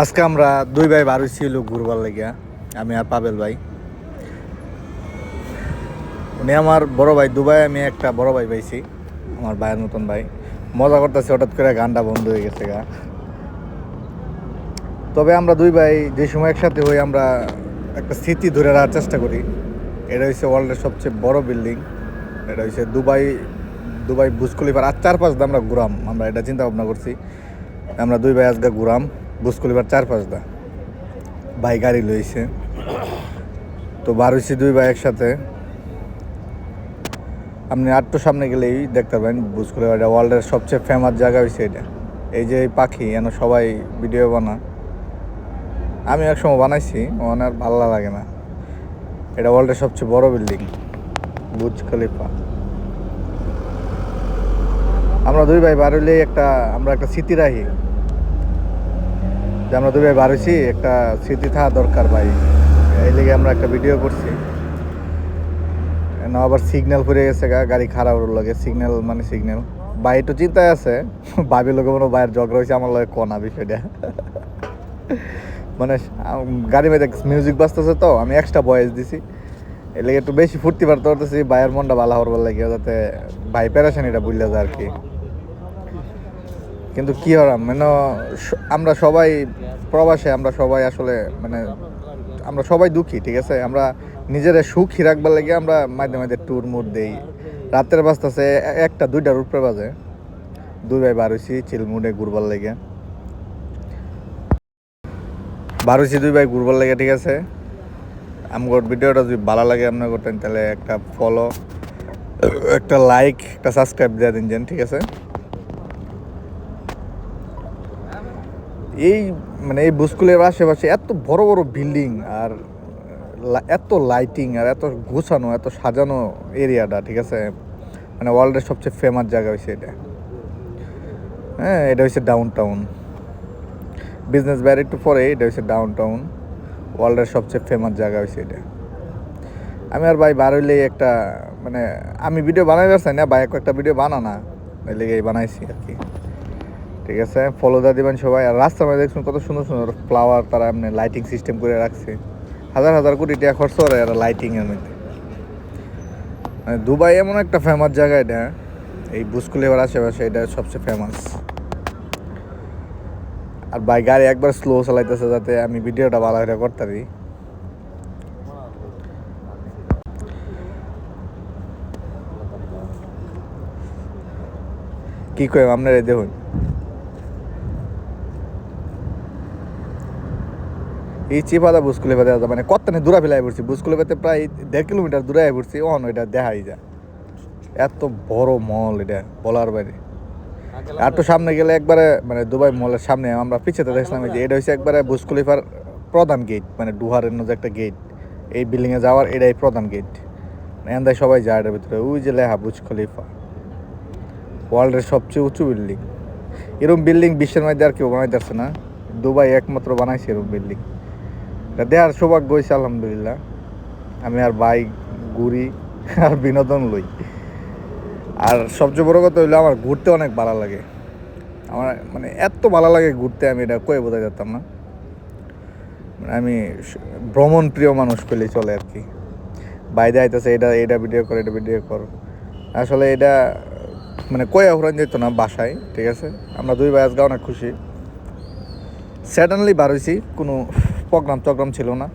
আজকে আমরা দুই ভাই বার হইছি ঘুরবার লাগিয়া, আমি আর পাবেল ভাই। উনি আমার বড় ভাই দুবাই, আমি একটা বড় ভাই পাইছি, আমার ভাইয়ের মতন ভাই। মজা করতেছে, হঠাৎ করে গানটা বন্ধ হয়ে গেছে গা। তবে আমরা দুই ভাই যে সময় একসাথে হই, আমরা একটা স্মৃতি ধরে রাখার চেষ্টা করি। এটা হচ্ছে ওয়ার্ল্ডের সবচেয়ে বড় বিল্ডিং। এটা হচ্ছে দুবাই দুবাই বুর্জ খলিফার আর 4-5 আমরা ঘুরাম। আমরা এটা চিন্তা ভাবনা করছি, আমরা দুই ভাই আজকে ঘুরাম বুর্জ খলিফার 4-5 ভাই গাড়ি লইছে। তো বার হইছি দুই ভাই একসাথে। আপনি আটটু সামনে গেলেই দেখতে পাবেন বুর্জ খলিফা। এটা ওয়ার্ল্ডের সবচেয়ে ফেমাস জায়গা হয়েছে এটা। এই যে এই পাখি এন সবাই ভিডিও বানা, আমি একসময় বানাইছি, আমার আর ভালো লাগে না। এটা ওয়ার্ল্ডের সবচেয়ে বড় বিল্ডিং বুর্জ খলিফা। আমরা দুই ভাই বার হইলেই আমরা একটা স্মৃতি রাখি, যে আমরা দুই ভাই বার হইছি, একটা স্মৃতি থাকা দরকার ভাই। এই লেগে আমরা একটা ভিডিও করছি। না আবার সিগন্যাল পড়ে গেছে গা, গাড়ি খারাপ লাগে, সিগন্যাল মানে সিগন্যাল। ভাই একটু চিন্তায় আছে, ভাবির লোকে মনে ভাইয়ের ঝগড়া হয়েছে আমার লগে কনা বিষয়টা। মানে গাড়ি মধ্যে মিউজিক বাজতেছে, তো আমি এক্সট্রা ভয়েস দিছি, এর লেগে একটু বেশি ফুর্তি পারতে পারতেছি, ভাইয়ের মনটা ভালো হওয়ার লাগে, যাতে ভাই পেরেশানিটা বুঝলে যায় আর কি। কিন্তু কি হলাম মানে আমরা সবাই প্রবাসে, আমরা সবাই আসলে মানে আমরা সবাই দুঃখী, ঠিক আছে। আমরা নিজেরা সুখী রাখবার লাগে আমরা মাঝে মাঝে ট্যুর মুড দেই। রাতের বাজতেছে 1টা-2টার উপরে বাজে, দুই ভাই বার হইছি চিল মুডে ঘুরবার লাগে। বার হইছি দুই ভাই ঘুরবার লাগে, ঠিক আছে। আমার ভিডিওটা যদি ভালো লাগে আপনার করতেন, তাহলে একটা ফলো, একটা লাইক, একটা সাবস্ক্রাইব দিয়ে দিন, ঠিক আছে। এই মানে এই বুর্জ আশেপাশে এত বড় বড় বিল্ডিং, আর এত লাইটিং, আর এত গোছানো, এত সাজানো এরিয়াটা, ঠিক আছে। মানে ওয়ার্ল্ডের সবচেয়ে ফেমাস জায়গা হয়েছে এটা। হ্যাঁ, এটা হচ্ছে ডাউন টাউন, বিজনেস ব্যার একটু পরে এটা হচ্ছে ডাউন টাউন, ওয়ার্ল্ডের সবচেয়ে ফেমাস জায়গা হয়েছে এটা। আমি আর ভাই বার হইলেই একটা মানে আমি ভিডিও বানাই পারছি না, ভাই একটা ভিডিও বানানা ওই লেগেই বানাইছি আর কি, ঠিক আছে। ফলো দিয়ে দিবেন সবাই। আর রাস্তার মধ্যে দেখছেন কত সুন্দর সুন্দর ফ্লাওয়ার, তারা এমনি লাইটিং সিস্টেম করে রাখছে, হাজার হাজার কোটি টাকা খরচ করে এরা লাইটিংয়ের মধ্যে। মানে দুবাই এমন একটা ফেমাস জায়গা এটা, এই বুর্জ খলিফার আশেপাশে এটা সবচেয়ে ফেমাস। আর ভাই গাড়ি একবার স্লো চালাইতেছে, যাতে আমি ভিডিওটা ভালো করে করতে পারি। কি কই আপনারা দেখুন, এই চিপাদা বুর্জ খলিফা দেখা যায়, মানে কতখানি দূরা ফেলাই পড়ছি, বুর্জ খলিফাতে প্রায় 1.5 কিলোমিটার দূরে পড়ছি, ওইটা দেখাই যায়। এত বড় মল এটা বলার বাইরে। আর তো সামনে গেলে একবারে মানে দুবাই মলের সামনে আমরা পিছিয়ে দেখছিলাম যে এটা হচ্ছে একবারে বুর্জ খলিফার প্রধান গেট, মানে ডুহারের যে একটা গেট, এই বিল্ডিংয়ে যাওয়ার এটাই প্রধান গেট। এন্দায় সবাই যায় এটার ভিতরে, ওই যে লেখা বুর্জ খলিফা, ওয়ার্ল্ডের সবচেয়ে উঁচু বিল্ডিং। এরকম বিল্ডিং বিশ্বের মধ্যে আর কেউ বানাইতে পারছে না, দুবাই একমাত্র বানাইছে এরকম বিল্ডিং। এটা দেওয়ার সৌভাগ্য হয়েছে আলহামদুলিল্লাহ। আমি আর ভাই ঘুরি আর বিনোদন লই। আর সবচেয়ে বড় কথা হইলো আমার ঘুরতে অনেক ভালো লাগে। আমার মানে এত ভালো লাগে ঘুরতে, আমি এটা কয়ে বোঝাতে পারতাম না। মানে আমি ভ্রমণ প্রিয় মানুষ পেলেই চলে আর কি। বাইরে আইতেছে এটা ভিডিও কর, এটা ভিডিও কর, আসলে এটা মানে কয়ে ঘুরান যেত না বাসায়, ঠিক আছে। আমরা দুই ভাই আজকে অনেক খুশি। স্যাডেনলি বার হইছি, কোনো প্রোগ্রাম ছিল না।